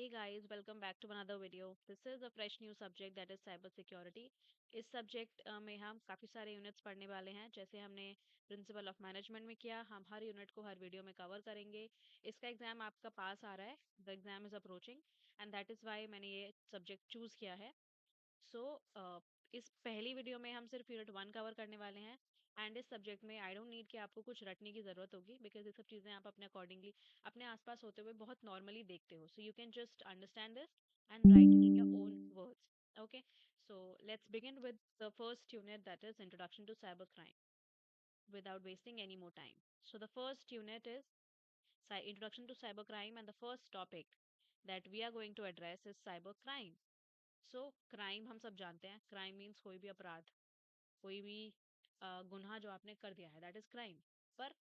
Hey guys, welcome back to another video. This is a fresh new subject that is cyber security. इस subject में हम काफ़ी सारे units पढ़ने वाले हैं जैसे हमने प्रिंसिपल ऑफ मैनेजमेंट में किया। हम हर यूनिट को हर वीडियो में कवर करेंगे। इसका एग्जाम आपका पास आ रहा है। The exam is approaching and that is why मैंने ये सब्जेक्ट चूज़ किया है। सो इस पहली वीडियो में हम सिर्फ यूनिट 1 कवर करने वाले हैं। एंड इस सब्जेक्ट में आई डोंट नीड कि आपको कुछ रटने की ज़रूरत होगी बिकॉज ये सब चीज़ें आप अपने अकॉर्डिंगली अपने आसपास होते हुए बहुत नॉर्मली देखते हो, so you can just understand this and right it in your own words. Okay, so let's begin with the first unit, that is introduction to cybercrime, without wasting any more time. So the first unit is introduction to cybercrime, and the first topic that we are going to address is cybercrime. So crime हम सब जानते हैं, crime means कोई भी अपराध, कोई भी गुनाह जो आपने कर दिया है, दैट इज क्राइम. पर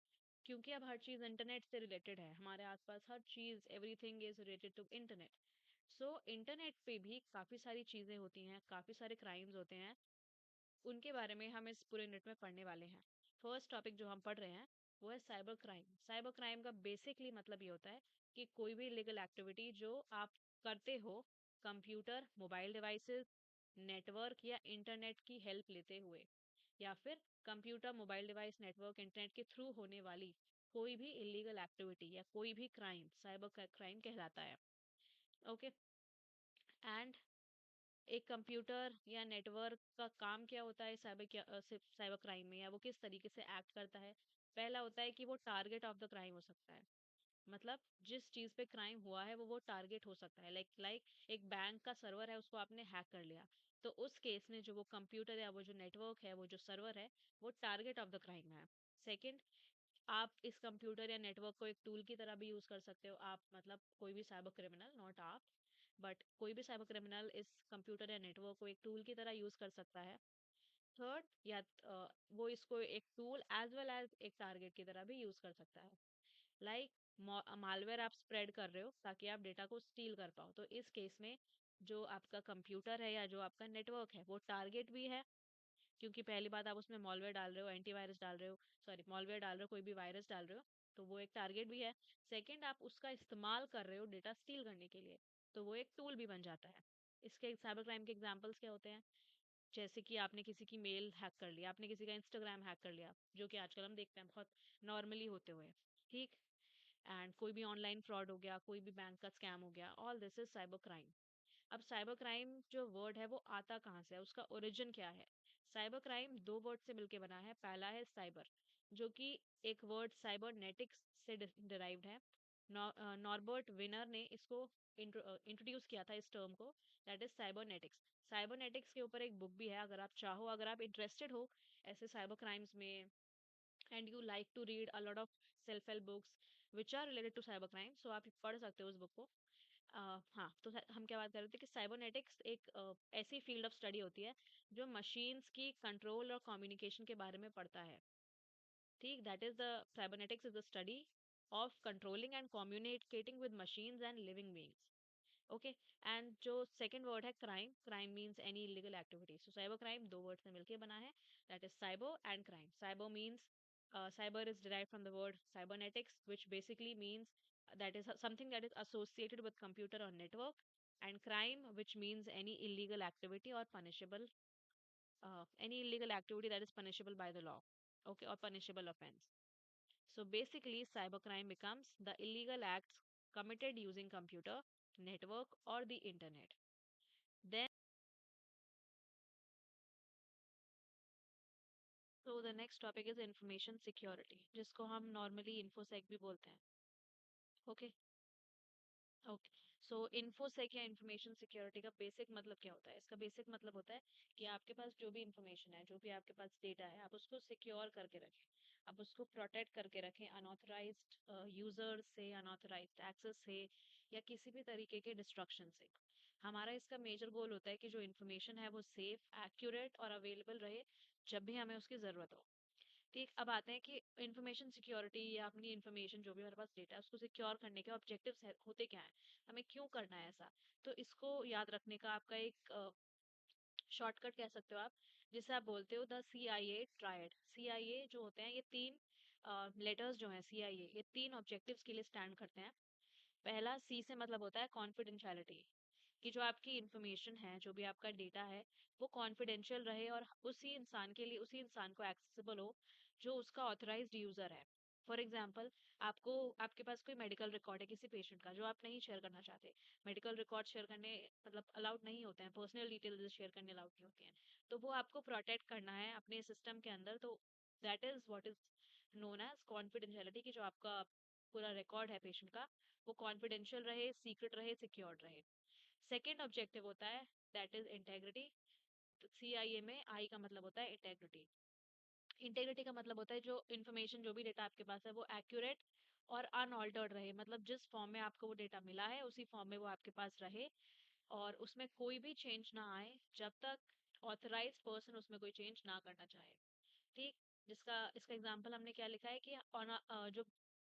क्योंकि अब हर चीज़ इंटरनेट से रिलेटेड है, हमारे आसपास हर चीज़, everything is related to internet. So internet पे भी काफ़ी सारी चीज़ें होती हैं, काफ़ी सारे क्राइम्स होते हैं. उनके बारे में हम इस पूरे यूनिट में पढ़ने वाले हैं. फर्स्ट टॉपिक जो हम पढ़ रहे हैं वो है साइबर क्राइम. साइबर क्राइम का बेसिकली मतलब ये होता है कि कोई भी लीगल एक्टिविटी जो आप करते हो कंप्यूटर, मोबाइल डिवाइसेस, नेटवर्क या इंटरनेट की हेल्प लेते हुए, या फिर computer, mobile device, network, internet के थ्रू होने वाली कोई भी इलीगल एक्टिविटी या कोई भी क्राइम साइबर क्राइम कहलाता है. ओके. एंड एक कंप्यूटर या नेटवर्क का काम क्या होता है साइबर क्राइम में, या वो किस तरीके से एक्ट करता है. पहला होता है कि वो टारगेट ऑफ द क्राइम हो सकता है. मतलब जिस चीज पे क्राइम हुआ है वो टारगेट हो सकता है. लाइक एक बैंक का सर्वर है, उसको आपने हैक कर लिया, तो उस केस में जो वो कंप्यूटर या वो जो नेटवर्क है, वो जो सर्वर है, वो टारगेट ऑफ द क्राइम है. सेकंड, आप इस कंप्यूटर या नेटवर्क को एक टूल की तरह भी यूज कर सकते हो. आप मतलब कोई भी साइबर क्रिमिनल, नॉट आप, बट कोई भी साइबर क्रिमिनल इस कंप्यूटर या नेटवर्क को एक टूल की तरह यूज कर सकता है. थर्ड, वो इसको एक टूल एज वेल एज एक टारगेट की तरह भी यूज कर सकता है. लाइक मालवेयर आप स्प्रेड कर रहे हो ताकि आप डेटा को स्टील कर पाओ, तो इस केस में जो आपका कंप्यूटर है या जो आपका नेटवर्क है वो टारगेट भी है, क्योंकि पहली बात आप उसमें मॉलवेयर डाल रहे हो, एंटीवायरस डाल रहे हो, सॉरी मॉलवेयर डाल रहे हो, कोई भी वायरस डाल रहे हो, तो वो एक टारगेट भी है. सेकंड, आप उसका इस्तेमाल कर रहे हो डेटा स्टील करने के लिए, तो वो एक टूल भी बन जाता है. इसके साइबर क्राइम के एग्जांपल्स क्या होते हैं? जैसे कि आपने किसी की मेल हैक कर लिया, आपने किसी का इंस्टाग्राम हैक कर लिया, जो कि आजकल हम देखते हैं बहुत नॉर्मली होते हुए. ठीक. एंड कोई भी ऑनलाइन फ्रॉड हो गया, कोई भी बैंक का स्कैम हो गया, all this is cyber crime. अब साइबर क्राइम जो वर्ड है वो आता कहाँ से है, उसका ओरिजिन क्या है? साइबर क्राइम दो वर्ड से मिलकर बना है. पहला है साइबर, जो कि एक वर्ड साइबरनेटिक्स से डिराइव्ड है. नॉर्बर्ट विनर ने इसको इंट्रोड्यूस किया था इस टर्म को, दैट इज साइबरनेटिक्स. साइबरनेटिक्स के ऊपर एक बुक भी है, अगर आप चाहो, अगर आप इंटरेस्टेड हो ऐसे साइबर क्राइम्स में, and you like to read a lot of self help books which are related to cyber crime, so आप पढ़ सकते हो उस बुक को. हाँ, तो हम क्या बात कर रहे थे कि साइबरनेटिक्स एक ऐसी फील्ड ऑफ स्टडी होती है जो मशीन्स की कंट्रोल और कम्युनिकेशन के बारे में पढ़ता है. ठीक. That is the cybernetics is the study of controlling and communicating with machines and living beings. Okay. And जो सेकंड वर्ड है crime, crime means any illegal activity. सो साइबर क्राइम दो वर्ड से मिलकर बना है, that is cyber and crime. Cyber means cyber is derived from the word cybernetics, which basically means that is something that is associated with computer or network, and crime, which means any illegal activity that is punishable by the law, okay, or punishable offense. So basically, cybercrime becomes the illegal acts committed using computer, network, or the internet. Then, so the next topic is information security, जिसको हम normally infosec भी बोलते हैं. Okay. Okay. सो InfoSec या information security का basic मतलब क्या होता है? इसका बेसिक मतलब होता है कि आपके पास जो भी इंफॉर्मेशन है, जो भी आपके पास डेटा है, आप उसको सिक्योर करके रखें, आप उसको प्रोटेक्ट करके रखें अनऑथराइज्ड यूजर से, अनऑथराइज्ड एक्सेस से, या किसी भी तरीके के डिस्ट्रक्शन से. हमारा इसका मेजर गोल होता है कि जो इन्फॉर्मेशन है वो सेफ, एक्यूरेट और अवेलेबल रहे जब भी हमें उसकी ज़रूरत हो. ठीक. अब आते हैं कि इंफॉर्मेशन सिक्योरिटी या अपनी इंफॉर्मेशन जो भी हमारे पास डेटा है उसको सिक्योर करने के ऑब्जेक्टिव्स होते क्या हैं, हमें क्यों करना है ऐसा. तो इसको याद रखने का आपका एक शॉर्टकट कह सकते हो आप, जिसे आप बोलते हो द CIA ट्रायड. CIA जो होते हैं, ये तीन लेटर्स जो हैं CIA, ये तीन ऑब्जेक्टिव्स के लिए स्टैंड करते हैं. पहला सी से मतलब होता है कॉन्फिडेंशियलिटी, कि जो आपकी इंफॉर्मेशन है, जो भी आपका डेटा है, वो कॉन्फिडेंशियल रहे और उसी इंसान के लिए उसी इंसान को एक्सेसिबल हो जो उसका ऑथराइज्ड यूजर है। फॉर एग्जाम्पल, आपको आपके पास कोई मेडिकल रिकॉर्ड है किसी पेशेंट का जो आप नहीं शेयर करना चाहते। मेडिकल रिकॉर्ड शेयर करने मतलब अलाउड नहीं होते हैं, पर्सनल डिटेल्स शेयर करने अलाउड नहीं होती हैं। तो वो आपको प्रोटेक्ट करना है अपने सिस्टम के अंदर। तो that is what is known as confidentiality, कि जो आपका पूरा रिकॉर्ड है पेशेंट का, वो कॉन्फिडेंशियल रहे, सीक्रेट रहे, सिक्योर्ड रहे। सेकेंड ऑब्जेक्टिव होता है दैट इज इंटेग्रिटी। सीआईए में आई का मतलब होता है इंटेग्रिटी। इंटेग्रिटी का मतलब होता है जो इन्फॉर्मेशन, जो भी डेटा आपके पास है, वो एक्यूरेट और अनऑल्टर्ड रहे। मतलब जिस फॉर्म में आपको वो डेटा मिला है उसी फॉर्म में वो आपके पास रहे और उसमें कोई भी चेंज ना आए जब तक ऑथराइज्ड पर्सन उसमें कोई चेंज ना करना चाहे। ठीक। जिसका इसका एग्जांपल हमने क्या लिखा है कि जो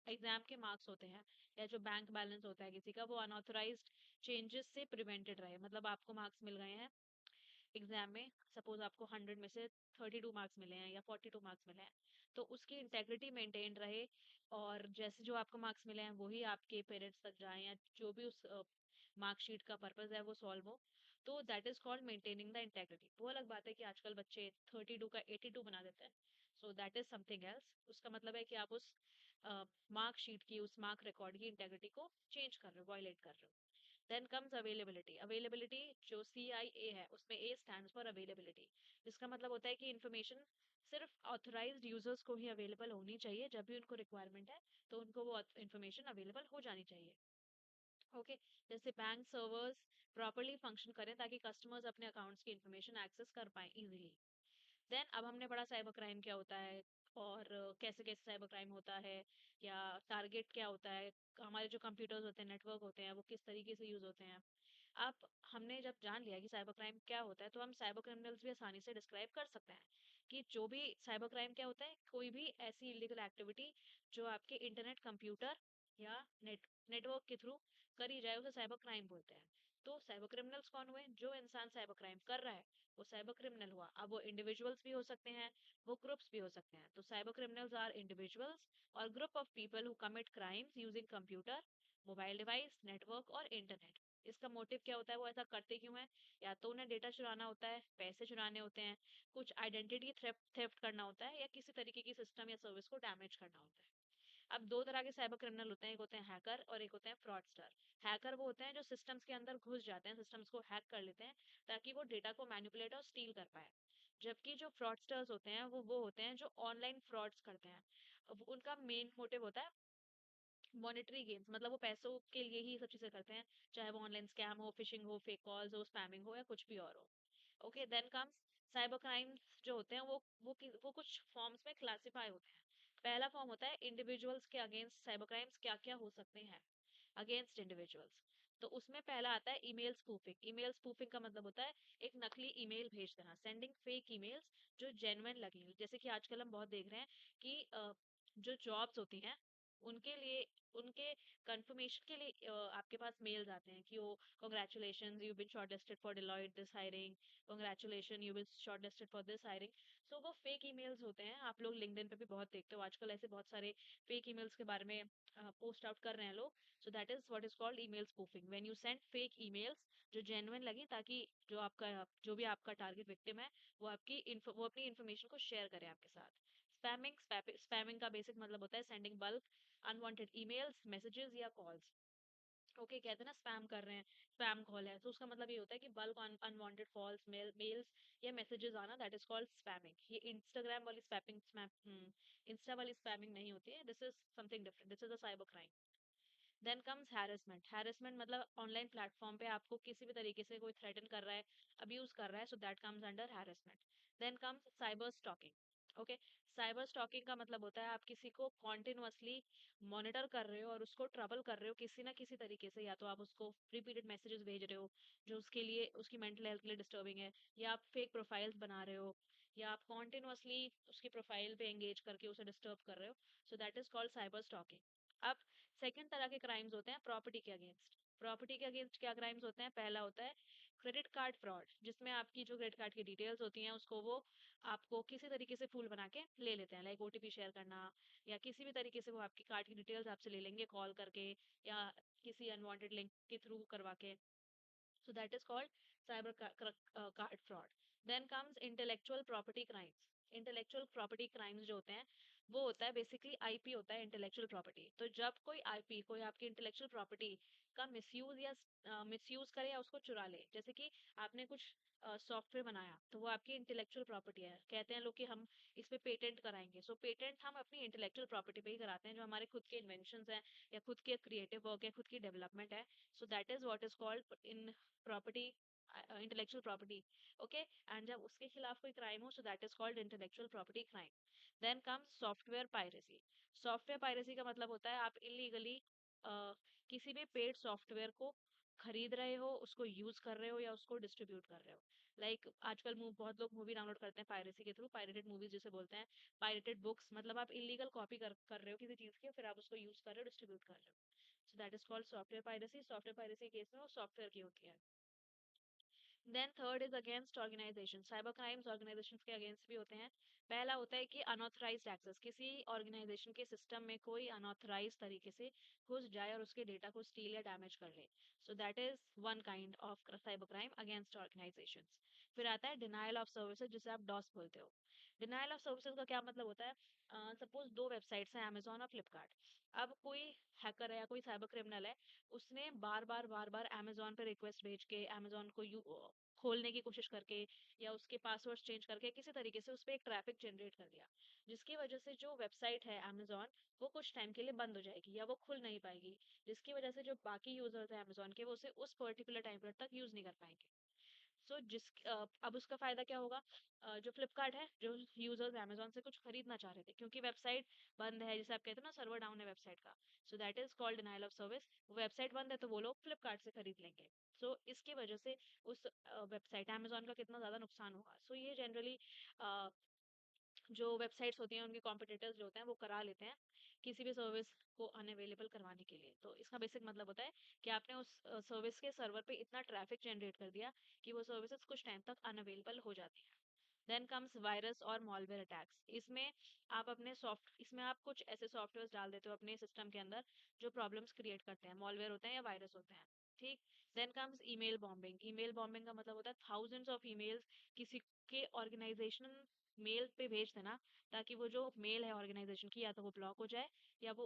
एग्जाम के मार्क्स होते हैं या जो बैंक बैलेंस होता है किसी का, वो अनऑथराइज्ड चेंजेस से प्रिवेंटेड रहे। मतलब आपको मार्क्स मिल गए हैं एग्जाम में, सपोज आपको 100 में से 32 मार्क्स मिले हैं या 42 मार्क्स मिले हैं, तो उसकी इंटेग्रिटी मेंटेन रहे और जैसे जो आपको मार्क्स मिले हैं वही आपके पेरेंट्स तक जाएं या जो भी उस मार्कशीट का पर्पस है वो सॉल्व हो। तो that is called maintaining the integrity. वो अलग बात है कि आजकल बच्चे 32 का 82 बना देते हैं, so that is something else. उसका मतलब है कि आप उस मार्कशीट की, उस मार्क रिकॉर्ड की इंटेग्रिटी को चेंज कर रहे हो, वायलेट कर रहे हो। Then comes availability. अवेलेबिलिटी जो सीआईए है उसमें ए स्टैंड्स फॉर अवेलेबिलिटी, जिसका मतलब होता है कि इंफॉर्मेशन सिर्फ ऑथराइज्ड यूजर्स को ही अवेलेबल होनी चाहिए। जब भी उनको रिक्वायरमेंट है तो उनको वो इंफॉर्मेशन अवेलेबल हो जानी चाहिए। ओके। जैसे बैंक सर्वर्स प्रॉपरली फंक्शन करें ताकि कस्टमर्स अपने अकाउंट्स की इंफॉर्मेशन एक्सेस कर पाए इजीली। देन अब हमने पढ़ा साइबर क्राइम क्या होता है और कैसे कैसे साइबर क्राइम होता है, या टारगेट क्या होता है, हमारे जो कंप्यूटर्स होते हैं, नेटवर्क होते हैं, वो किस तरीके से यूज होते हैं। आप हमने जब जान लिया कि साइबर क्राइम क्या होता है तो हम साइबर क्रिमिनल्स भी आसानी से डिस्क्राइब कर सकते हैं कि जो भी साइबर क्राइम क्या होता है, कोई भी ऐसी इलीगल एक्टिविटी जो आपके इंटरनेट, कंप्यूटर या नेटवर्क के थ्रू करी जाए उसे साइबर क्राइम बोलते हैं। तो साइबर क्रिमिनल्स कौन हुए? जो इंसान साइबर क्राइम कर रहा है वो साइबर क्रिमिनल हुआ। अब वो इंडिविजुअल्स भी हो सकते हैं, वो ग्रुप्स भी हो सकते हैं। तो साइबर क्रिमिनल्स आर इंडिविजुअल्स और group of people who commit crimes using computer, mobile device, network और इंटरनेट। इसका मोटिव क्या होता है, वो ऐसा करते क्यों है? या तो उन्हें डेटा चुराना होता है, पैसे चुराने होते हैं, कुछ आइडेंटिटी थेफ्ट करना होता है, या किसी तरीके की सिस्टम या सर्विस को डैमेज करना होता है। अब दो तरह के साइबर क्रिमिनल होते हैं, एक होते हैं हैकर और एक होते हैं फ्रॉडस्टर। हैकर वो होते हैं जो सिस्टम्स के अंदर घुस जाते हैं, सिस्टम्स को हैक कर लेते हैं ताकि वो डेटा को मैनिपुलेट और स्टील कर पाए। जबकि जो फ्रॉडस्टर्स होते हैं वो होते हैं जो ऑनलाइन फ्रॉड्स करते हैं। अब उनका मेन मोटिव होता है मॉनेटरी गेन्स, मतलब वो पैसों के लिए ही ये सब चीजें करते हैं, चाहे वो ऑनलाइन स्कैम हो, फिशिंग हो, फेक कॉल्स हो, स्पैमिंग हो या कुछ भी और हो। Okay. Then comes cyber crimes जो होते हैं वो कुछ फॉर्म्स में क्लासिफाई होते हैं। पहला फॉर्म होता है इंडिविजुअल्स के अगेंस्ट साइबर क्राइम्स क्या क्या हो सकते हैं, अगेंस्ट इंडिविजुअल्स। तो उसमें पहला आता है ईमेल स्पूफिंग। ईमेल स्पूफिंग का मतलब होता है एक नकली ईमेल भेज देना, सेंडिंग फेक ईमेल्स जो जेन्युइन लगे। जैसे कि आजकल हम बहुत देख रहे हैं कि जो जॉब्स होती हैं उनके लिए, उनके कंफर्मेशन के लिए आपके पास मेल्स आते हैं कि oh congratulations you been shortlisted for Deloitte this hiring, congratulation you been shortlisted for this hiring. So वो फेक ईमेल्स होते हैं। आप लोग लिंक्डइन पे भी बहुत देखते हो आजकल, ऐसे बहुत सारे फेक ईमेल्स के बारे में पोस्ट आउट कर रहे हैं लोग। सो that is what is called email spoofing, when you send fake emails जो जेन्युइन लगी ताकि जो भी आपका टारगेट विक्टिम है वो अपनी इंफॉर्मेशन को शेयर करे आपके साथ। स्पैमिंग का बेसिक मतलब होता है sending bulk unwanted emails, messages या कॉल्स। ओके। कहते हैं ना स्पैम कर रहे हैं, स्पैम कॉल है, तो उसका मतलब ये होता है कि बल्क अनवांटेड फॉल्स मेल्स या मैसेजेस आना, दैट इज कॉल्ड स्पैमिंग। ये इंस्टाग्राम वाली इंस्टा वाली स्पैमिंग नहीं होती है, this is something different, this is a cyber crime. Then comes harassment. Harassment मतलब ऑनलाइन प्लेटफॉर्म पे आपको किसी भी तरीके से कोई थ्रेटन कर रहा है, अब्यूज कर रहा है, so that comes under harassment. Then comes cyber stalking. Okay. Cyber stalking का मतलब होता है आप किसी को कॉन्टिन्यूअसली मॉनिटर कर रहे हो और उसको ट्रबल कर रहे हो किसी ना किसी तरीके से। या तो आप उसको रिपीटेड मैसेजेस भेज रहे हो जो उसके लिए, उसकी मेंटल हेल्थ के लिए डिस्टर्बिंग है, या आप फेक प्रोफाइल्स बना रहे हो, या आप कॉन्टिन्यूअसली उसकी प्रोफाइल पे एंगेज करके उसे डिस्टर्ब कर रहे हो, so that is called cyber stalking. अब सेकंड तरह के क्राइम्स होते हैं प्रॉपर्टी के अगेंस्ट। प्रॉपर्टी के अगेंस्ट क्या क्राइम्स होते हैं? पहला होता है क्रेडिट कार्ड फ्रॉड, जिसमें आपकी जो क्रेडिट कार्ड की डिटेल्स होती हैं उसको वो आपको किसी तरीके से फूल बना के ले लेते हैं, लाइक ओटीपी शेयर करना, या किसी भी तरीके से वो आपकी कार्ड की डिटेल्स आपसे ले लेंगे कॉल करके, या किसी अनवांटेड लिंक के थ्रू करवा के। So that is called card fraud. Then comes intellectual property crimes. Intellectual property crimes जो होते हैं वो होता है बेसिकली आईपी होता है इंटेलेक्चुअल प्रॉपर्टी। तो जब कोई आईपी कोई आपकी इंटेलेक्चुअल प्रॉपर्टी का मिसयूज या मिसयूज करे या उसको चुरा ले, जैसे कि आपने कुछ सॉफ्टवेयर बनाया तो वो आपकी इंटेलेक्चुअल प्रॉपर्टी है। कहते हैं लोग कि हम इस पे पेटेंट कराएंगे। सो पेटेंट हम अपनी इंटेलेक्चुअल प्रॉपर्टी पे ही कराते हैं, जो हमारे खुद के इन्वेंशंस हैं या खुद के क्रिएटिव वर्क है, खुद की डेवलपमेंट है। So that is what is called in property intellectual property. Okay, and जब उसके खिलाफ कोई क्राइम हो, so that is called intellectual property crime. Then comes software piracy. Software piracy का मतलब होता है आप इलीगली किसी भी पेड सॉफ्टवेयर को खरीद रहे हो, उसको यूज कर रहे हो या उसको डिस्ट्रीब्यूट कर रहे हो। लाइक आजकल बहुत लोग मूवी डाउनलोड करते हैं पायरेसी के थ्रू, पायरेटेड मूवीज जिसे बोलते हैं, पायरेटेड बुक्स, मतलब आप इलीगल कॉपी कर रहे हो किसी चीज की, फिर आप उसको यूज कर रहे हो, डिस्ट्रीब्यूट कर रहे हो। So that is called software piracy. Software piracy case में वो सॉफ्टवेयर की होती है। Then third is against organisation. Cyber crimes organisation के अगेंस्ट भी होते हैं। पहला होता है कि अनऑथराइज्ड एक्सेस, किसी ऑर्गेनाइजेशन के सिस्टम में कोई अनऑथराइज तरीके से घुस जाए और उसके डेटा को स्टील या डैमेज कर ले। So that is one kind of cyber crime against organisation. फिर आता है डिनायल ऑफ सर्विसेज, जिसे आप डॉस बोलते हो। डिनायल ऑफ सर्विसेज का क्या मतलब होता है? सपोज दो वेबसाइट्स हैं, अमेजोन और फ्लिपकार्ट। अब कोई हैकर है या कोई साइबर क्रिमिनल है, उसने बार बार अमेजोन पे रिक्वेस्ट भेज के, अमेजोन को खोलने की कोशिश करके या उसके पासवर्ड्स चेंज करके किसी तरीके से उस पर एक ट्रैफिक जनरेट कर दिया, जिसकी वजह से जो वेबसाइट है अमेजोन, वो कुछ टाइम के लिए बंद हो जाएगी या वो खुल नहीं पाएगी, जिसकी वजह से जो बाकी यूजर्स हैं अमेजोन के, वो उसे उस पर्टिकुलर टाइम पर तक यूज नहीं कर पाएंगे। सो अब उसका फायदा क्या होगा? जो फ्लिपकार्ट है, जो यूजर्स अमेजोन से कुछ खरीदना चाह रहे थे, क्योंकि वेबसाइट बंद है, जैसे आप कहते हो ना सर्वर डाउन है वेबसाइट का, so that is called denial of service. Website बंद है तो वो लोग फ्लिपकार्ट से खरीद लेंगे। सो इसकी वजह से उस वेबसाइट अमेजोन का कितना ज्यादा नुकसान होगा। सो ये जनरली जो वेबसाइट्स होती हैं उनके कॉम्पिटिटर्स जो होते हैं वो करा लेते हैं किसी भी सर्विस को अनअवेलेबल करवाने के लिए। तो इसका बेसिक मतलब होता है कि आपने उस सर्विस के सर्वर पे इतना ट्रैफिक जनरेट कर दिया कि वो सर्विसेज कुछ टाइम तक अनअवेलेबल हो जाती है। देन कम्स वायरस और मॉलवेयर अटैक्स। इसमें आप कुछ ऐसे सॉफ्टवेयर डाल देते हो अपने सिस्टम के अंदर जो प्रॉब्लम्स क्रिएट करते हैं, मॉलवेयर होते हैं या वायरस होते हैं। ठीक। Then comes email bombing. Email bombing का मतलब होता है थाउजेंड्स ऑफ ईमेल्स किसी के ऑर्गेनाइजेशन मेल पे भेज देना, ताकि वो जो मेल है ऑर्गेनाइजेशन की, या तो वो ब्लॉक हो जाए या वो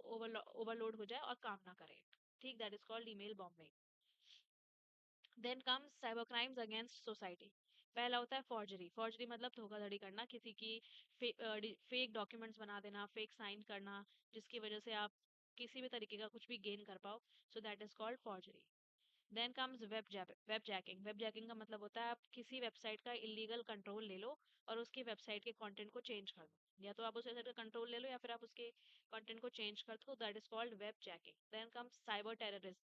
ओवरलोड हो जाए और काम ना करे। ठीक, that is called email bombing. Then comes cyber crimes against society. पहला होता है फॉर्जरी। फॉर्जरी मतलब धोखाधड़ी करना, किसी की फेक डॉक्यूमेंट्स बना देना, फेक साइन करना, जिसकी वजह से आप किसी भी तरीके का कुछ भी गेन कर पाओ। So that is called forgery. Then comes web jacking. Web jacking का मतलब होता है आप किसी वेबसाइट का इलीगल कंट्रोल ले लो और उसकी वेबसाइट के कंटेंट को चेंज कर दो, या तो आप उस वेबसाइट का कंट्रोल ले लो या फिर आप उसके कंटेंट को चेंज कर दो। That is called web jacking. Then comes cyber terrorism,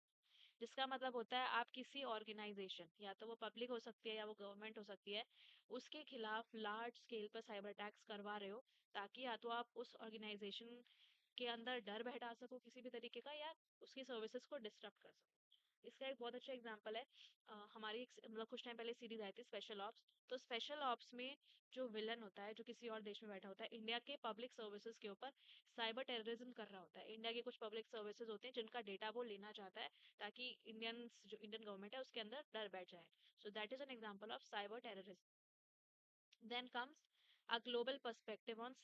जिसका मतलब होता है आप किसी ऑर्गेनाइजेशन, या तो वो पब्लिक हो सकती है या वो गवर्नमेंट हो सकती है, उसके खिलाफ लार्ज स्केल पर साइबर अटैक्स करवा रहे हो, ताकि या तो आप उस ऑर्गेनाइजेशन के अंदर डर बैठा सको किसी भी तरीके का, या उसकी सर्विसेज को डिस्टर्ब कर सको। इसका एक बहुत अच्छा एग्जांपल है, हमारी मतलब कुछ टाइम पहले सीरीज आई थी स्पेशल ऑप्स। तो स्पेशल ऑप्स में जो विलन होता है, जो किसी और देश में बैठा होता है, इंडिया के पब्लिक सर्विसेज के ऊपर साइबर टेररिज्म कर रहा होता है। इंडिया के कुछ पब्लिक सर्विसेज होते हैं जिनका डेटा वो लेना चाहता है, ताकि इंडियन गवर्नमेंट है उसके अंदर डर बैठ जाए। सो that is an example of cyber terrorism. Then comes a global perspective on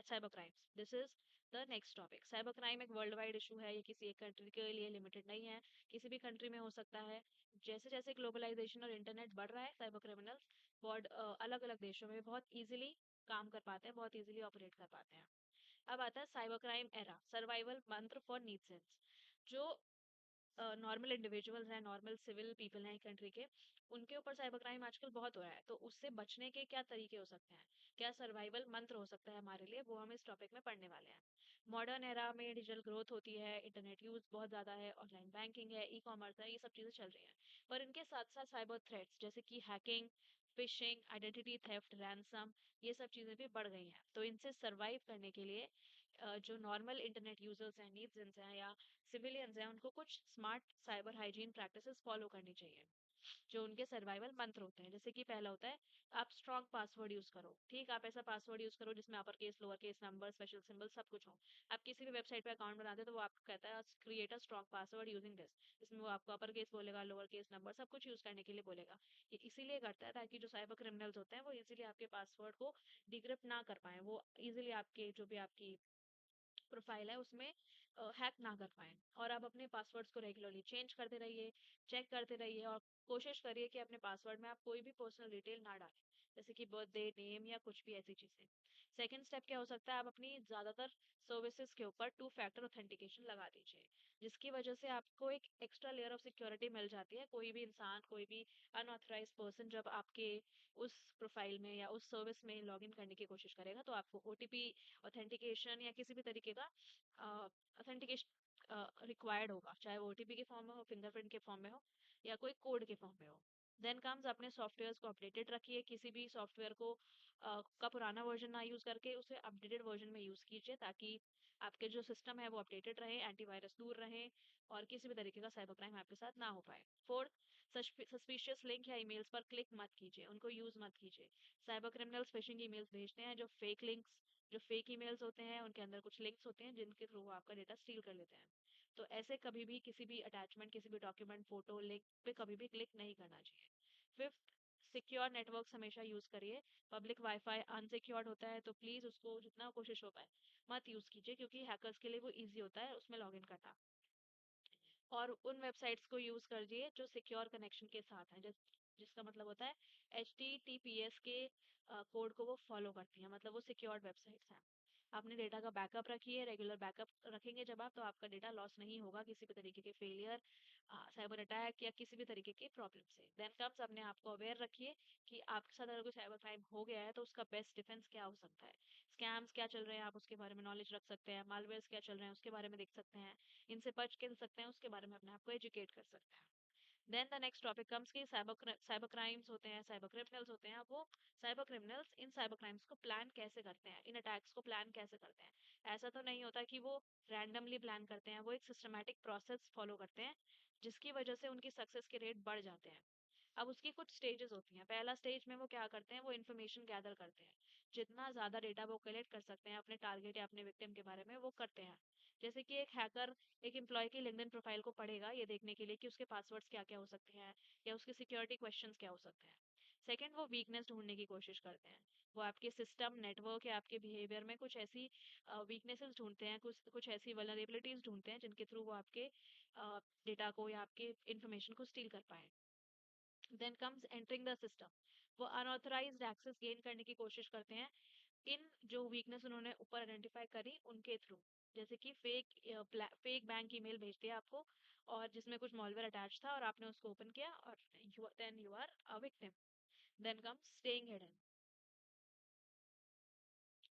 cyber crimes. This is the next topic. Cyber crime एक वर्ल्ड वाइड इशू है, ये किसी एक कंट्री के लिए लिमिटेड नहीं है, किसी भी कंट्री में हो सकता है। जैसे जैसे ग्लोबलाइजेशन और इंटरनेट बढ़ रहा है, साइबर क्रिमिनल्स वर्ल्ड अलग अलग देशों में बहुत इजीली काम कर पाते हैं, बहुत इजीली ऑपरेट कर पाते हैं। अब आता है साइबर क्राइम एरा, सर्वाइवल मंत्र फॉर नीड्स। जो नॉर्मल इंडिविजुअल्स हैं, नॉर्मल सिविल पीपल हैं कंट्री के, उनके ऊपर साइबर क्राइम आजकल बहुत हो रहा है। तो उससे बचने के क्या तरीके हो सकते हैं, क्या सर्वाइवल मंत्र हो सकता है हमारे लिए, वो हम इस टॉपिक में पढ़ने वाले हैं। मॉडर्न एरा में डिजिटल ग्रोथ होती है, इंटरनेट यूज बहुत ज्यादा है, ऑनलाइन बैंकिंग है, ई कॉमर्स है, ये सब चीजें चल रही हैं। पर इनके साथ साथ साइबर थ्रेट्स जैसे कि hacking, fishing, identity theft, ransom, ये सब चीजें भी बढ़ गई हैं। तो इनसे सरवाइव करने के लिए जो नॉर्मल इंटरनेट यूजर्स हैं, नीड्स हैं, या सिविलियंस हैं उनको कुछ smart cyber hygiene practices follow करनी चाहिए, जो उनके सर्वाइवल मंत्र होते हैं। जैसे कि पहला होता है, आप स्ट्रॉन्ग पासवर्ड यूज करो। ठीक, आप ऐसा पासवर्ड यूज करो जिसमें upper case, lower case, number, special symbol सब कुछ हो। आप किसी भी वेबसाइट पे अकाउंट बनाते हो तो वो आपको कहता है create a strong password using this, जिसमें वो आपको अपर केस बोलेगा, लोअर केस, नंबर सब कुछ यूज करने के लिए बोलेगा। ये इसीलिए करता है ताकि जो साइबर क्रिमिनल्स होते हैं वो इजीली आपके पासवर्ड को डिक्रिप्ट ना कर पाए, वो इजीली आपके जो भी आपकी प्रोफाइल है उसमें हैक ना कर पाए। और आप अपने पासवर्ड्स को रेगुलरली चेंज करते रहिए, चेक करते रहिए, और कोशिश करिए कि अपने पासवर्ड में आप कोई भी पर्सनल डिटेल ना डालें, जैसे कि बर्थडे, नेम या कुछ भी ऐसी चीजें। सेकंड स्टेप क्या हो सकता है, आप अपनी ज्यादातर सर्विसेज के ऊपर टू फैक्टर ऑथेंटिकेशन लगा दीजिए, जिसकी वजह से आपको एक एक्स्ट्रा लेयर ऑफ सिक्योरिटी मिल जाती है। कोई भी इंसान, कोई भी अनऑथराइज पर्सन जब आपके उस प्रोफाइल में या उस सर्विस में लॉग इन करने की कोशिश करेगा तो आपको ओटीपी ऑथेंटिकेशन या किसी भी तरीके का ऑथेंटिकेशन रिक्वायर्ड होगा, चाहे वो ओटीपी के फॉर्म में हो, फिंगरप्रिंट के फॉर्म में हो, या कोई कोड के फॉर्म में हो। देन कम्स, अपने सॉफ्टवेयर्स को अपडेटेड रखिए। किसी भी सॉफ्टवेयर को का पुराना वर्जन ना यूज करके उसे अपडेटेड वर्जन में यूज कीजिए, ताकि आपके जो सिस्टम है वो अपडेटेड रहे, एंटीवायरस दूर रहे, और किसी भी तरीके का साइबर क्राइम आपके साथ ना हो पाए। फोर्थ, सस्पिशियस लिंक या ईमेल्स पर क्लिक मत कीजिए, उनको यूज मत कीजिए। साइबर क्रिमिनल्स फिशिंग ईमेल्स भेजते हैं, जो फेक लिंक्स, जो फेक ईमेल्स होते हैं उनके अंदर कुछ लिंक्स होते हैं जिनके थ्रू वो आपका डेटा स्टील कर लेते हैं। तो ऐसे कभी भी किसी भी अटैचमेंट, किसी भी डॉक्यूमेंट, फोटो, लिंक पे कभी भी क्लिक नहीं करना चाहिए। फिफ्थ, सिक्योर नेटवर्क्स हमेशा यूज करिए। पब्लिक वाईफाई अनसिक्योर्ड होता है तो प्लीज उसको जितना कोशिश हो पाए मत यूज कीजिए, क्योंकि हैकर्स के लिए वो इजी होता है उसमें लॉग इन करना। और उन वेबसाइट्स को यूज करिए जो सिक्योर कनेक्शन के साथ हैं, जिसका मतलब होता है HTTPS के कोड को वो फॉलो करती हैं, मतलब वो सिक्योर्ड वेबसाइट्स हैं। अपने डेटा का बैकअप रखिए, रेगुलर बैकअप रखेंगे जब आप, तो आपका डेटा लॉस नहीं होगा किसी भी तरीके के फेलियर, साइबर अटैक या किसी भी तरीके के प्रॉब्लम से। देन कम्स, अपने आप को अवेयर रखिए कि आपके साथ अगर कोई साइबर क्राइम हो गया है तो उसका बेस्ट डिफेंस क्या हो सकता है। स्कैम्स क्या चल रहे हैं आप उसके बारे में नॉलेज रख सकते हैं, मालवेयर्स क्या चल रहे हैं उसके बारे में देख सकते हैं, इनसे बच के सकते हैं उसके बारे में अपने आप को एजुकेट कर सकते हैं। Then the next topic comes कि साइबर क्राइम्स होते हैं, साइबर क्रिमिनल्स होते हैं, अब वो साइबर क्रिमिनल्स इन साइबर क्राइम्स को प्लान कैसे करते हैं, इन अटैक्स को प्लान कैसे करते हैं। ऐसा तो नहीं होता कि वो रैंडमली प्लान करते हैं, वो एक सिस्टमैटिक प्रोसेस फॉलो करते हैं, जिसकी वजह से उनकी सक्सेस के रेट बढ़ जाते हैं। अब उसकी कुछ स्टेजेस होती हैं। पहला स्टेज में वो क्या करते हैं, वो इन्फॉर्मेशन गैदर करते हैं, जितना ज्यादा डेटा वो कलेक्ट कर सकते हैं अपने टारगेट या अपने विक्टिम के बारे में वो करते हैं। जैसे कि एक हैकर एक एम्प्लॉय की लिंक्डइन प्रोफाइल को पढ़ेगा ये देखने के लिए कि उसके पासवर्ड्स क्या क्या हो सकते हैं, या उसके सिक्योरिटी क्वेश्चंस क्या हो सकते हैं। सेकंड, वो वीकनेस ढूंढने की कोशिश करते हैं। वो आपके सिस्टम, नेटवर्क या आपके बिहेवियर में कुछ ऐसी वीकनेसेस ढूंढते हैं, कुछ कुछ ऐसी वल्नरेबिलिटीज ढूंढते हैं जिनके थ्रू वो आपके डेटा को या आपके इंफॉर्मेशन को स्टील कर पाए। Then comes entering the system. वो अनऑथराइज्ड एक्सेस गेन करने की कोशिश करते हैं इन जो वीकनेस उन्होंने ऊपर आइडेंटिफाई करी उनके थ्रू। जैसे कि फेक बैंक ईमेल भेज दिया आपको, और जिसमें कुछ मॉलवेयर अटैच था और आपने उसको ओपन किया, और then you are a victim. Then comes staying hidden.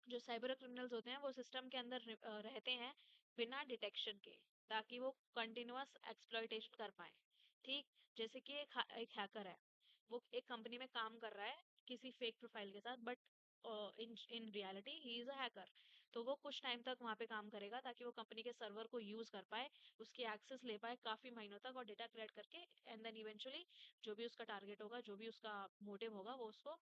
जो साइबर क्रिमिनल्स होते हैं वो सिस्टम के अंदर रहते हैं बिना डिटेक्शन के, ताकि वो कंटिन्यूअस एक्सप्लॉइटेशन कर पाए। ठीक, जैसे कि एक हैकर है, वो एक कंपनी में काम कर रहा है किसी फेक प्रोफाइल के साथ, but in in reality he is a hacker. तो वो कुछ टाइम तक वहां पे काम करेगा ताकि वो कंपनी के सर्वर को यूज कर पाए, उसकी एक्सेस ले पाए काफी महीनों तक, और डेटा कलेक्ट करके एंड देन इवेंचुअली जो भी उसका टारगेट होगा, जो भी उसका मोटिव होगा, वो उसको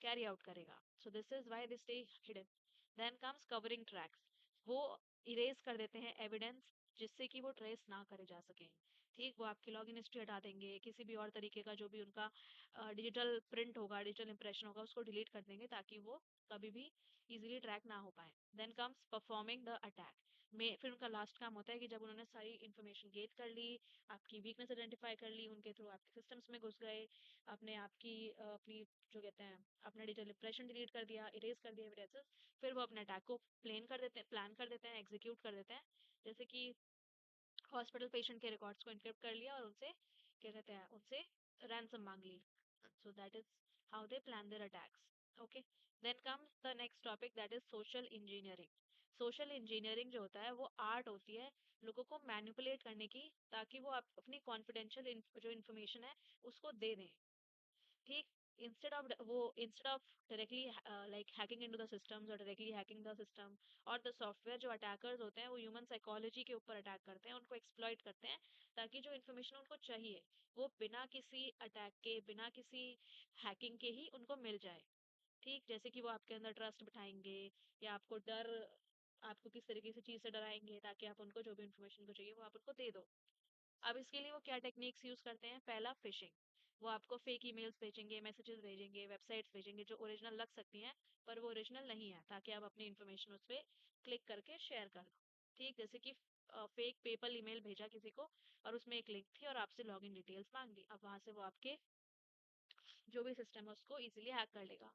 कैरी आउट करेगा। So this is why they stay hidden. Then comes covering tracks. वो इरेज कर देते हैं एविडेंस, जिससे कि वो ट्रेस ना करे जा सके। ठीक, वो आपकी लॉगिन हिस्ट्री हटा देंगे, किसी भी और तरीके का जो भी उनका डिजिटल प्रिंट होगा, डिजिटल इंप्रेशन होगा, उसको डिलीट कर देंगे ताकि वो कभी भी इजीली ट्रैक ना हो पाए। Then comes performing the attack. में फिर उनका लास्ट काम होता है कि जब उन्होंने सारी इन्फॉर्मेशन गेट कर ली, आपकी वीकनेस आइडेंटिफाई कर ली, उनके थ्रू आपके सिस्टम्स में घुस गए, आपने आपकी अपनी जो कहते हैं अपना डिजिटल इंप्रेशन डिलीट कर दिया, इरेज कर दिया एविडेंसेस, फिर वो अपने अटैक को प्लान कर देते हैं, एग्जीक्यूट कर देते हैं। जैसे कि हॉस्पिटल पेशेंट के रिकॉर्ड्स को एन्क्रिप्ट कर लिया और उनसे क्या कहते हैं उनसे रैंसम मांग ली। So that is how they plan their attacks. Okay, then comes the next topic that is social engineering. Social engineering जो होता है वो आर्ट होती है लोगों को मैनिपुलेट करने की, ताकि वो अपनी कॉन्फिडेंशियल जो इन्फॉर्मेशन है उसको दे दें। ठीक, instead of directly like hacking into the systems or directly hacking the system और the software, जो attackers होते हैं वो human psychology के ऊपर अटैक करते हैं, उनको exploit करते हैं ताकि जो information उनको चाहिए वो बिना किसी अटैक के, बिना किसी हैकिंग के ही उनको मिल जाए। ठीक, जैसे कि वो आपके अंदर ट्रस्ट बिठाएंगे या आपको किस तरीके से चीज से डराएंगे ताकि आप उनको जो भी इंफॉर्मेशन को चाहिए वो आप उनको दे दो। अब इसके लिए वो क्या टेक्निक्स यूज करते हैं? पहला, फिशिंग। वो आपको फेक ईमेल्स भेजेंगे, मैसेजेस भेजेंगे, वेबसाइट्स भेजेंगे जो ओरिजिनल लग सकती हैं पर वो ओरिजिनल नहीं है, ताकि आप अपनी इन्फॉर्मेशन उस पर क्लिक करके शेयर कर दो। ठीक, जैसे कि फेक पेपल ईमेल भेजा किसी को और उसमें एक लिंक थी और आपसे लॉगिन डिटेल्स मांगी, अब वहां से वो आपके जो भी सिस्टम है उसको इजीली हैक कर लेगा।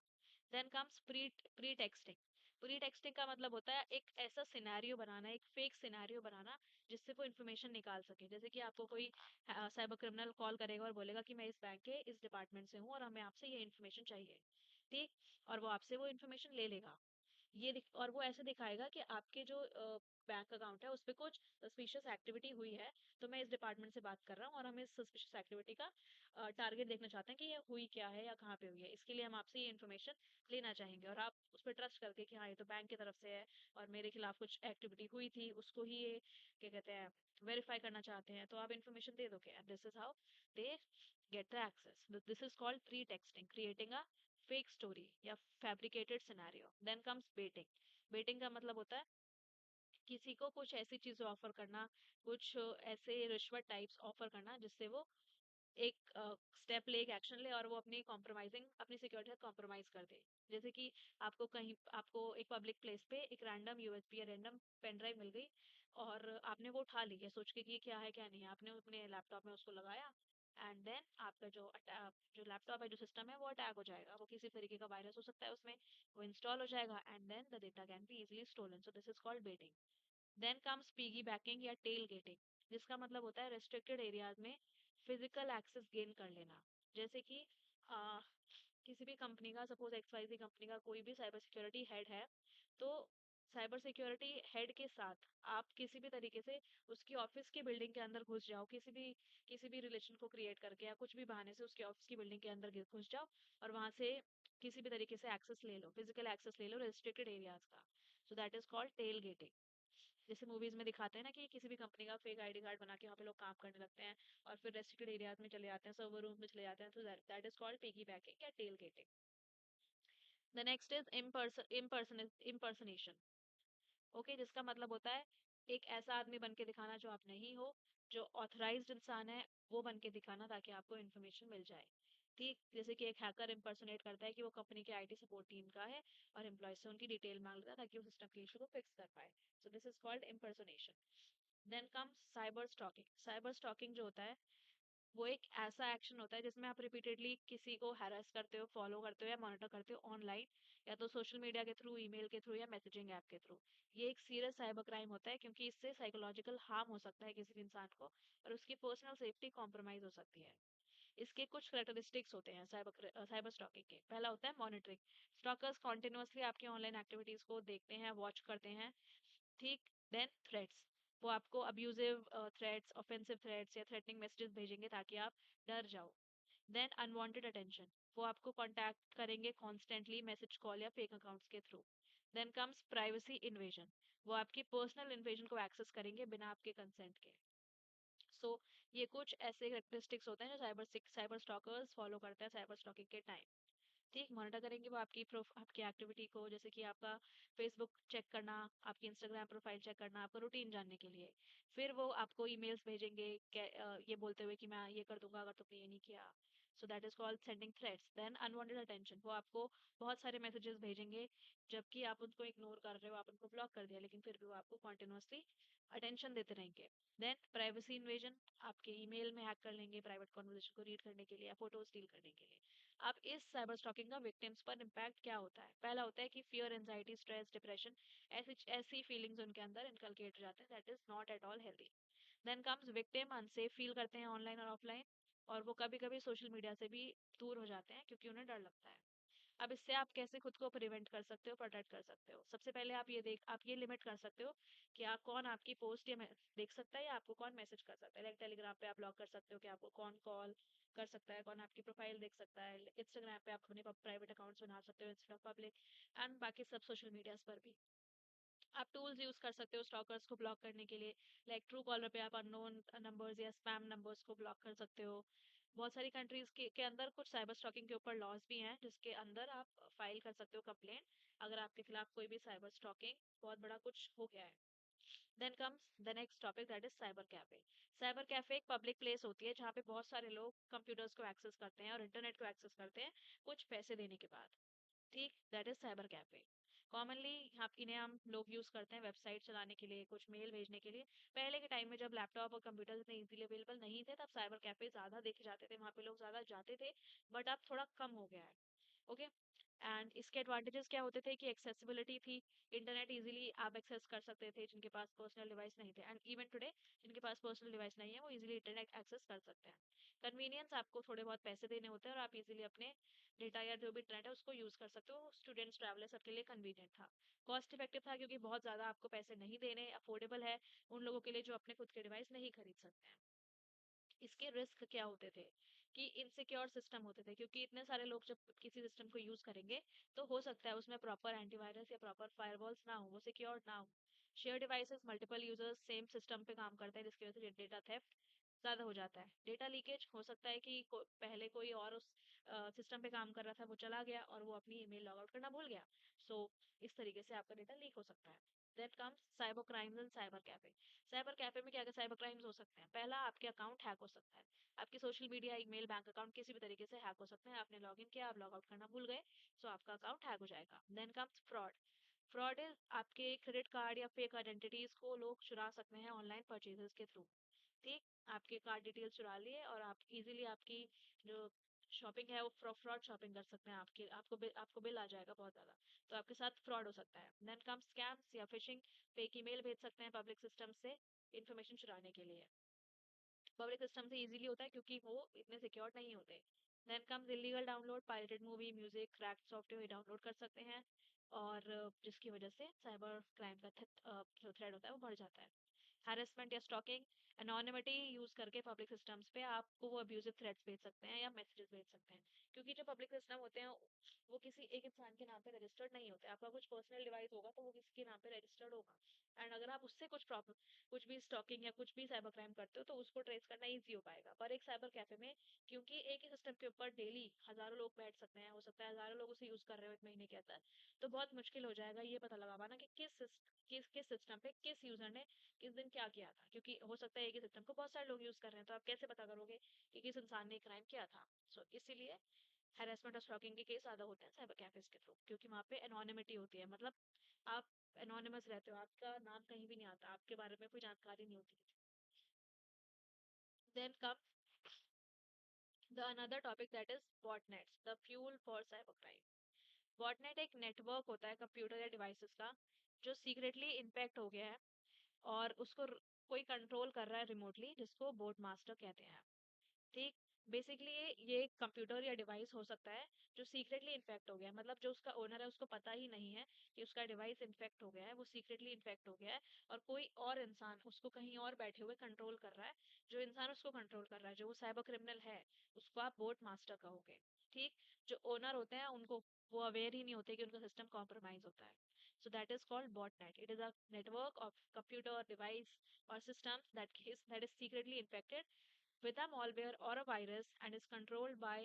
Then comes pre pretexting. Pretexting का मतलब होता है एक ऐसा सिनेरियो बनाना, एक फेक सिनेरियो बनाना जिससे वो इन्फॉर्मेशन निकाल सके। जैसे कि आपको कोई साइबर क्रिमिनल कॉल करेगा और बोलेगा कि मैं इस बैंक के इस डिपार्टमेंट से हूँ और हमें आपसे ये इन्फॉर्मेशन चाहिए। ठीक, और वो आपसे वो इन्फॉर्मेशन ले लेगा। और वो ऐसे दिखाएगा कि आपके जो बैंक अकाउंट है उस पे कुछ सस्पिशियस एक्टिविटी हुई है, तो मैं इस डिपार्टमेंट से बात कर रहा हूँ और हम इस सस्पिशियस एक्टिविटी का टारगेट देखना चाहते हैं कि ये हुई क्या है या कहाँ पे हुई है, इसके लिए हम आपसे ये इन्फॉर्मेशन लेना चाहेंगे। और आप उस पर ट्रस्ट करके कि हाँ ये तो बैंक की तरफ से है और मेरे खिलाफ कुछ एक्टिविटी हुई थी, उसको ही ये क्या कहते हैं वेरीफाई करना चाहते हैं, तो आप इन्फॉर्मेशन दे दोगे। This is how they get the access. This is called pretexting, creating a fake story या fabricated scenario. Then comes baiting. Baiting का मतलब होता है किसी को कुछ ऐसी चीजें ऑफर करना, कुछ ऐसे रिश्वत टाइप्स ऑफर करना जिससे वो एक स्टेप ले, एक एक्शन ले और वो अपनी सिक्योरिटी कॉम्प्रोमाइज कर दे। जैसे कि आपको एक पब्लिक प्लेस पे एक रैंडम यूएसबी या रैंडम पेन ड्राइव मिल गई और आपने वो उठा ली है सोच के कि ये क्या है क्या नहीं है, आपने अपने लैपटॉप में उसको लगाया एंड देन आपका जो लैपटॉप है, जो सिस्टम है वो अटैक हो जाएगा, वो किसी तरीके का वायरस हो सकता है उसमें, वो इंस्टॉल हो जाएगा and then the data can be easily stolen. So this is called baiting. Then comes piggybacking या टेल गेटिंग, जिसका मतलब होता है रेस्ट्रिक्टेड एरियाज में फिजिकल एक्सेस गेन कर लेना। जैसे कि आ, किसी भी कंपनी का, सपोज XYZ कंपनी का कोई भी साइबर सिक्योरिटी हेड है, तो साइबर सिक्योरिटी हेड के साथ आप किसी भी तरीके से उसकी ऑफिस की बिल्डिंग के अंदर घुस जाओ, किसी भी रिलेशन को क्रिएट करके या कुछ भी बहाने से उसके ऑफिस की बिल्डिंग के अंदर घुस जाओ और वहां से किसी भी तरीके से एक्सेस ले लो, फिजिकल एक्सेस ले लो रेस्ट्रिक्टेड एरियाज का। So that is called tailgating. जैसे मूवीज में दिखाते हैं ना कि किसी भी कंपनी का फेक आईडी कार्ड बना के वहाँ पे लोग काम करने लगते हैं और फिर रेस्ट्रिक्टेड एरियाज में चले जाते हैं, सर्वर रूम में चले जाते हैं, तो that is called piggybacking या tailgating. The next is impersonation. Okay, जिसका मतलब होता है एक ऐसा आदमी बन के दिखाना जो आप नहीं हो, जो ऑथराइज्ड इंसान है वो बन के दिखाना ताकि आपको इन्फॉर्मेशन मिल जाए। ठीक, जैसे कि एक हैकर इम्पर्सोनेट करता है कि वो कंपनी के आईटी सपोर्ट टीम का है और एम्प्लॉय से उनकी डिटेल मांग लेता है ताकि वो सिस्टम के इशू को फिक्स कर पाए। So this is called impersonation. Then comes cyber stalking. Cyber stalking जो होता है वो एक ऐसा एक्शन होता है जिसमें आप रिपीटेडली किसी को हैरेस करते हो, फॉलो करते हो या मॉनिटर करते हो ऑनलाइन, या तो सोशल मीडिया के थ्रू, ईमेल के थ्रू या मैसेजिंग ऐप के थ्रू। ये एक सीरियस साइबर क्राइम होता है क्योंकि इससे साइकोलॉजिकल हार्म हो सकता है किसी भी इंसान को और उसकी पर्सनल सेफ्टी कॉम्प्रोमाइज हो सकती है। इसके कुछ करेक्टरिस्टिक्स होते हैं साइबर स्टॉकिंग के। पहला होता है मॉनिटरिंग। स्टॉकर्स कॉन्टिन्यूअसली आपकी ऑनलाइन एक्टिविटीज को देखते हैं, वॉच करते हैं। ठीक, देन थ्रेट्स। वो आपको अब्यूजिव थ्रेट्स, ऑफेंसिव थ्रेट्स या थ्रेटनिंग मैसेजेस भेजेंगे ताकि आप डर जाओ। Then unwanted attention. वो आपको कांटेक्ट करेंगे कॉन्स्टेंटली मैसेज, कॉल या फेक अकाउंट्स के through. Then comes privacy invasion. वो आपकी पर्सनल इन्वेजन को एक्सेस करेंगे बिना आपके कंसेंट के। सो ये कुछ ऐसे करेक्टरिस्टिक्स होते हैं जो साइबर स्टॉकर्स फॉलो करते हैं साइबर स्टॉकिंग के टाइम। ठीक, मॉनिटर करेंगे वो आपकी एक्टिविटी को, जैसे कि आपका फेसबुक चेक करना, आपकी इंस्टाग्राम प्रोफाइल चेक करना, आपका रूटीन जानने के लिए। फिर वो आपको ईमेल्स भेजेंगे ये बोलते हुए कि मैं ये कर दूंगा अगर तुमने ये नहीं किया। So that is called sending threats. Then unwanted attention. वो आपको बहुत सारे मैसेजेस भेजेंगे जबकि आप उनको इग्नोर कर रहे हो, आप उनको ब्लॉक कर दिया लेकिन फिर भी वो आपको कॉन्टिन्यूसली अटेंशन देते रहेंगे। Then privacy invasion. आपके ईमेल में हैक कर लेंगे प्राइवेट कॉन्वर्सेशन को रीड करने के लिए या फोटो स्टील करने के लिए। अब इस साइबर स्टॉकिंग का विक्टिम्स पर इम्पैक्ट क्या होता है? पहला होता है कि फियर, एंजाइटी, स्ट्रेस, डिप्रेशन, ऐसी ऐसी फीलिंग्स उनके अंदर इनकलकेट हो जाते हैं, that is not at all healthy. Then comes victim unsafe feel करते हैं ऑनलाइन और ऑफलाइन, और वो कभी कभी सोशल मीडिया से भी दूर हो जाते हैं क्योंकि उन्हें डर लगता है। अब इससे आप कैसे खुद को प्रिवेंट कर सकते हो, प्रोटेक्ट कर सकते हो? सबसे पहले आप ये लिमिट कर सकते हो कि आप कौन आपकी पोस्ट या देख सकता है या आपको कौन मैसेज कर सकता है। लाइक टेलीग्राम पे आप लॉक कर सकते हो कि आपको कौन कॉल कर सकता है, कौन आपकी प्रोफाइल देख सकता है। इंस्टाग्राम पे आप अपने प्राइवेट अकाउंट्स बना सकते हो इंस्टेड ऑफ पब्लिक, एंड बाकी सब सोशल मीडियाज पर भी आप टूल्स यूज कर सकते हो स्टॉकर्स को ब्लॉक करने के लिए। लाइक ट्रू कॉलर पे आप अननोन नंबर्स या स्पैम नंबर्स को ब्लॉक कर सकते हो। बहुत सारी कंट्रीज के अंदर कुछ साइबर स्टॉकिंग के ऊपर लॉज भी हैं जिसके अंदर आप फाइल कर सकते हो कंप्लेंट अगर आपके खिलाफ कोई भी साइबर स्टॉकिंग बहुत बड़ा कुछ हो गया है। Then comes the next topic that is cyber cafe. Cyber cafe एक पब्लिक प्लेस होती है जहाँ पे बहुत सारे लोग कंप्यूटर्स को एक्सेस करते हैं और इंटरनेट को एक्सेस करते हैं कुछ पैसे देने के बाद। ठीक, that is cyber cafe. Commonly आप इन्हें हम लोग यूज करते हैं वेबसाइट चलाने के लिए, कुछ मेल भेजने के लिए। पहले के टाइम में जब लैपटॉप और कंप्यूटर इतने इजीली अवेलेबल नहीं थे तब साइबर कैफे ज्यादा देखे जाते थे, वहां पे लोग ज्यादा जाते थे। बट अब थोड़ा कम हो गया है। ओके, एंड इसके एडवांटेजेस क्या होते थे कि एक्सेसिबिलिटी थी, इंटरनेट इजीली आप एक्सेस कर सकते थे जिनके पास पर्सनल डिवाइस नहीं थे, एंड इवन टुडे जिनके पास पर्सनल डिवाइस नहीं है वो इजीली इंटरनेट एक्सेस कर सकते हैं। कन्वीनियंस, आपको थोड़े बहुत पैसे देने होते हैं और आप इजीली अपने डेटा या जो भी इंटरनेट है उसको यूज कर सकते हो। स्टूडेंट्स ट्रैवलर सबके लिए कन्वीनियंट था। कॉस्ट इफेक्टिव था क्योंकि बहुत ज्यादा आपको पैसे नहीं देने, अफोर्डेबल है उन लोगों के लिए जो अपने खुद के डिवाइस नहीं खरीद सकते हैं। इसके रिस्क क्या होते थे कि इनसिक्योर सिस्टम होते थे, क्योंकि इतने सारे लोग जब किसी सिस्टम को यूज करेंगे तो हो सकता है उसमें प्रॉपर एंटीवायरस या प्रॉपर फायरवॉल्स ना हो, वो सिक्योर ना हो। Share devices, multiple users same system पे काम करते हैं जिसकी वजह से डेटा थेफ्ट ज्यादा हो जाता है। डेटा लीकेज हो सकता है कि पहले कोई और उस सिस्टम पे काम कर रहा था, वो चला गया और वो अपनी ईमेल लॉग आउट करना भूल गया। सो इस तरीके से आपका डेटा लीक हो सकता है। That comes cyber crimes and cyber cafe. Cyber cafe में क्या क्या साइबर क्राइम्स हो सकते हैं? पहला, आपके अकाउंट हैक हो सकता है। आपकी social media, email, bank account किसी भी तरीके से हैक हो सकते हैं। आपने लॉगिन किया, आप लॉग आउट करना भूल गए, सो आपका अकाउंट हैक हो जाएगा। Then comes fraud. Fraud is आपके क्रेडिट कार्ड या फेक आइडेंटिटीज को लोग चुरा सकते हैं ऑनलाइन परचेजेस के थ्रू। ठीक, आपके कार्ड डिटेल्स चुरा लिए और आप इजीली आपकी जो शॉपिंग है वो फ्रॉड शॉपिंग कर सकते हैं। आपको बिल आ जाएगा बहुत ज्यादा, तो आपके साथ फ्रॉड हो सकता है। देन कम स्कैम्स या फिशिंग। फेक ईमेल भेज सकते हैं पब्लिक सिस्टम से इंफॉर्मेशन चुराने के लिए। पब्लिक सिस्टम से इजीली होता है क्योंकि वो इतने सिक्योर नहीं होते। Then comes illegal download. Pirated movie, music, cracked software download कर सकते हैं और जिसकी वजह से साइबर क्राइम का जो थ्रेड होता है वो बढ़ जाता है। हैरेसमेंट या स्टॉकिंग। एनोनिमिटी यूज करके पब्लिक सिस्टम्स पे आपको वो अब्यूजिव थ्रेट्स भेज सकते हैं या मैसेजेस भेज सकते हैं, क्योंकि जो पब्लिक सिस्टम होते हैं वो किसी एक इंसान के नाम पे रजिस्टर्ड नहीं होते। आपका कुछ पर्सनल डिवाइस होगा तो वो किसी के नाम पे रजिस्टर्ड होगा, एंड अगर आप उससे कुछ प्रॉब्लम, कुछ भी स्टॉकिंग या कुछ भी साइबर क्राइम करते हो तो उसको ट्रेस करना इजी हो पाएगा। पर एक साइबर कैफे में, क्योंकि एक ही सिस्टम के ऊपर डेली हजारों लोग बैठ सकते हैं, हो सकता है हजारों लोग उसे यूज कर रहे हो एक महीने के अंदर, तो बहुत मुश्किल हो जाएगा ये पता लगा पाना कि किस सिस्टम पे किस यूजर ने किस दिन क्या किया था, क्योंकि हो सकता है एक ही सिस्टम को बहुत सारे लोग यूज कर रहे हैं, तो आप कैसे पता करोगे कि किस इंसान ने क्राइम किया था? सो इसीलिए हैरेसमेंट और स्टॉकिंग के केस ज्यादा होते हैं साइबर कैफेज के थ्रू, क्योंकि वहाँ पे एनोनिमिटी होती है। मतलब आप एनोनिमस रहते हो, आपका नाम कहीं भी नहीं आता, आपके बारे में कोई जानकारी नहीं होती। Then come the another topic that is botnets, the fuel for cyber crime. Botnet एक नेटवर्क होता है कंप्यूटर या डिवाइसेस का जो सीक्रेटली इन्फेक्ट हो गया है और उसको कोई कंट्रोल कर रहा है रिमोटली, जिसको बोट मास्टर कहते हैं। ठीक, बेसिकली ये कंप्यूटर या डिवाइस हो सकता है जो सीक्रेटली इन्फेक्ट हो गया है, मतलब जो उसका ओनर है उसको पता ही नहीं है कि उसका डिवाइस इन्फेक्ट हो गया है, वो सीक्रेटली इन्फेक्ट हो गया है और कोई और इंसान उसको कहीं और बैठे हुए कंट्रोल कर रहा है। जो इंसान उसको कंट्रोल कर रहा है, जो वो साइबर क्रिमिनल है, उसको आप बोट मास्टर कहोगे। ठीक, जो ओनर होते हैं उनको वो अवेयर ही नहीं होते कि उनका सिस्टम कॉम्प्रोमाइज होता है। So that is called botnet. It is a network of computer device or systems that is secretly infected with a malware or a virus and is controlled by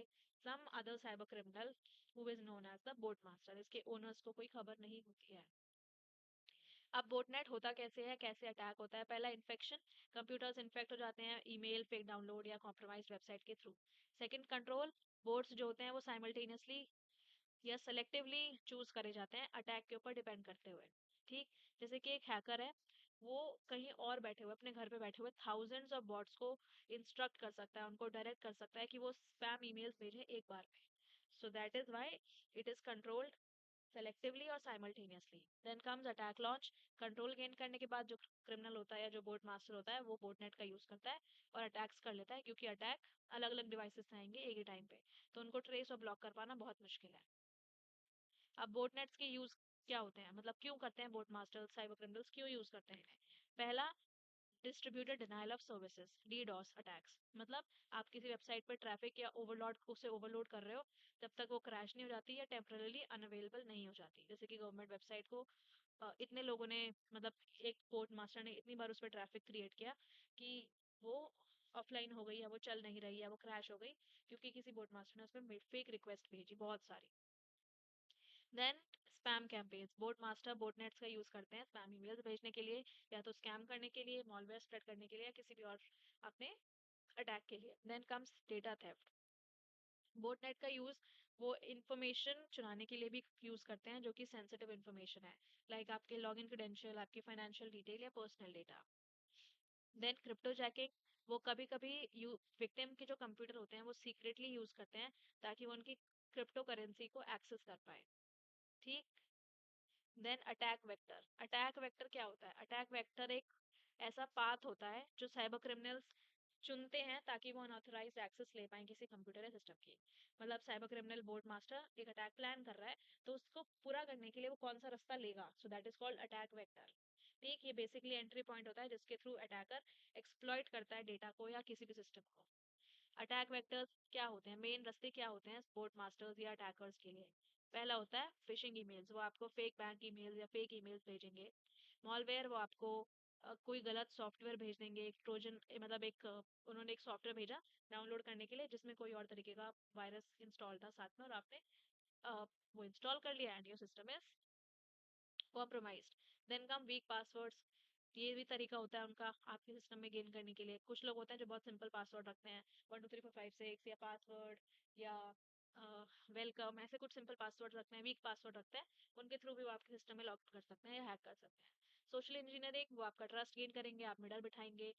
some other cyber criminal who is known as the bot master. इसके owners को कोई खबर नहीं होती है। अब botnet होता कैसे है, कैसे अटैक होता है? पहला, इन्फेक्शन। कंप्यूटर्स इन्फेक्ट हो जाते हैं ईमेल, फेक डाउनलोड या कॉम्प्रोमाइज वेबसाइट के थ्रू। Second, control. बोट्स जो होते हैं वो साइमल्टेनियसली या सेलेक्टिवली चूज करे जाते हैं अटैक के ऊपर डिपेंड करते हुए। ठीक, जैसे कि एक हैकर है, वो कहीं और बैठे हुए, अपने घर पे बैठे हुए थाउजेंड्स ऑफ बॉट्स को इंस्ट्रक्ट कर सकता है, उनको डायरेक्ट कर सकता है कि वो स्पैम ईमेल्स भेजें एक बार में। So that is why it is controlled selectively और simultaneously. Then comes attack launch. Control gain करने के बाद जो क्रिमिनल होता है या जो बोट मास्टर होता है वो बोटनेट का यूज करता है और अटैक्स कर लेता है, क्योंकि अटैक अलग अलग डिवाइसेस से आएंगे एक ही टाइम पे, तो उनको ट्रेस और ब्लॉक कर पाना बहुत मुश्किल है। अब बोटनेट्स के यूज क्या होते हैं, मतलब क्यों करते हैं बोट मास्टर्स, साइबर क्रिमिनल्स क्यों यूज करते हैं इन्हें? पहला, distributed denial of services, DDoS attacks. मतलब आप किसी वेबसाइट पर ट्रैफिक या ओवरलोड उसे ओवरलोड कर रहे हो, तब तक वो क्रैश नहीं हो जाती या टेम्परली अनअवेलेबल नहीं हो जाती। जैसे कि गवर्नमेंट वेबसाइट को इतने लोगों ने, मतलब एक पोर्ट मास्टर ने इतनी बार उस पर ट्रैफिक क्रिएट किया कि वो ऑफलाइन हो गई, या वो चल नहीं रही, या वो क्रैश हो गई, क्योंकि किसी बोट मास्टर ने उस पर फेक रिक्वेस्ट भेजी बहुत सारी। Then spam campaigns, bot master botnets का यूज करते हैं स्पैम ईमेल्स भेजने के लिए, या तो स्कैम करने के लिए, मॉलवेयर स्प्रेड करने के लिए, या किसी भी और अपने अटैक के लिए। Then comes data theft. Botnet का यूज वो इंफॉर्मेशन चुराने के लिए भी यूज करते हैं जो कि सेंसिटिव इंफॉर्मेशन है, लाइक आपके लॉगिन क्रेडेंशियल, आपकी फाइनेंशियल डिटेल या personal data. Then cryptojacking, वो कभी कभी विक्टिम के जो कंप्यूटर होते हैं वो सीक्रेटली यूज करते हैं ताकि वो उनकी क्रिप्टो करेंसी को एक्सेस कर पाए। ठीक। देन अटैक वेक्टर क्या होता है? अटैक वेक्टर एक ऐसा पाथ होता है जो साइबर क्रिमिनल्स चुनते हैं ताकि वो अनऑथराइज्ड एक्सेस ले पाए किसी कंप्यूटर या सिस्टम की। मतलब साइबर क्रिमिनल बोर्ड मास्टर एक अटैक प्लान कर रहा है, तो उसको पूरा करने के लिए वो कौन सा रास्ता लेगा, सो that is called attack vector. ठीक, ये बेसिकली एंट्री पॉइंट होता है जिसके थ्रू अटैकर एक्सप्लॉइट करता है डेटा को या किसी भी सिस्टम को। अटैक वेक्टर्स क्या होते हैं, मेन रास्ते क्या होते हैं स्पोर्ट मास्टर्स या अटैकर्स के लिए? पहला होता है फिशिंग ईमेल्स, वो आपको फेक बैंक ईमेल्स या फेक ईमेल्स भेजेंगे। मॉलवेयर, वो आपको कोई गलत सॉफ्टवेयर भेज देंगे, एक ट्रोजन, मतलब एक उन्होंने एक सॉफ्टवेयर भेजा डाउनलोड करने के लिए जिसमें कोई और तरीके का वायरस इंस्टॉल था साथ में, और आपने वो इंस्टॉल कर लिया and your system is compromised. Then come weak passwords. ये भी तरीका होता है उनका आपके सिस्टम में गेन करने के लिए। कुछ लोग होते हैं जो बहुत सिंपल पासवर्ड रखते हैं, 1 2 3 4 5 6, या पासवर्ड, या वेलकम, ऐसे कुछ सिंपल पासवर्ड रखते हैं, वीक पासवर्ड रखते हैं। उनके थ्रू भी वो आपके सिस्टम में लॉग कर सकते हैं या हैक कर सकते हैं। सोशल इंजीनियरिंग, वो आपका ट्रस्ट गेन करेंगे, आप मिडल बिठाएंगे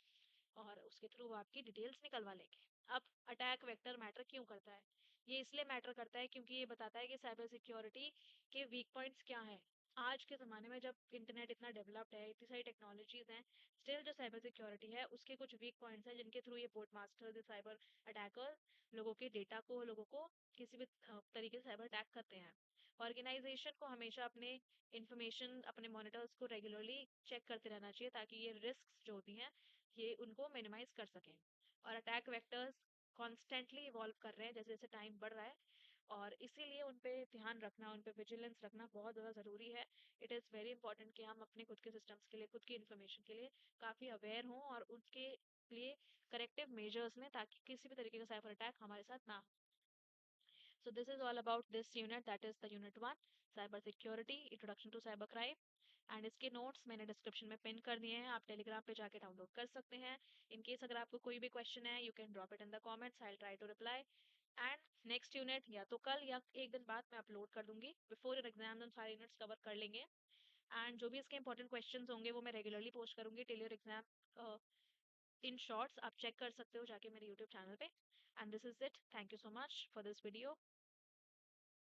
और उसके थ्रू वो आपकी डिटेल्स निकलवा लेंगे। अब अटैक वेक्टर मैटर क्यों करता है? ये इसलिए मैटर करता है क्योंकि ये बताता है कि साइबर सिक्योरिटी के वीक पॉइंट्स क्या हैं। आज के ज़माने में जब इंटरनेट इतना डेवलप्ड है, इतनी सारी टेक्नोलॉजीज हैं, स्टिल जो साइबर सिक्योरिटी है उसके कुछ वीक पॉइंट्स हैं जिनके थ्रू ये पोर्ट मास्टर, साइबर अटैकर लोगों के डेटा को, लोगों को किसी भी तरीके से साइबर अटैक करते हैं। ऑर्गेनाइजेशन को हमेशा अपने इंफॉर्मेशन, अपने मॉनिटर्स को रेगुलरली चेक करते रहना चाहिए ताकि ये रिस्क जो होती हैं ये उनको मिनिमाइज कर सकें। और अटैक वेक्टर्स कॉन्स्टेंटली इवॉल्व कर रहे हैं जैसे जैसे टाइम बढ़ रहा है, और इसीलिए उन पे ध्यान रखना, उन पे विजिलेंस रखना बहुत ज़्यादा ज़रूरी है। इट इज़ वेरी इंपॉर्टेंट कि हम अपने खुद के सिस्टम्स के लिए, खुद की इन्फॉर्मेशन के लिए काफ़ी अवेयर हों और उसके लिए करेक्टिव मेजर्स लें ताकि किसी भी तरीके का साइबर अटैक हमारे साथ ना हो। So this is all about this unit, that is the unit 1, cyber security, introduction to cyber crime. And इसके नोट्स मैंने डिस्क्रिप्शन में पिन कर दिए हैं, आप टेलीग्राम पे जाके डाउनलोड कर सकते हैं। इन केस अगर आपको कोई भी क्वेश्चन है, you can drop it in the comments, I will try to reply. And next unit या तो कल या एक दिन बाद मैं अपलोड कर दूंगी। बिफोर योर एग्जाम हम सारे यूनिट्स कवर कर लेंगे, एंड जो भी इसके इंपॉर्टेंट क्वेश्चंस होंगे वो मैं रेगुलरली पोस्ट करूंगी till your exam in shorts. आप चेक कर सकते हो जाके मेरे यूट्यूब चैनल पे। And this is it, thank you so much for this video.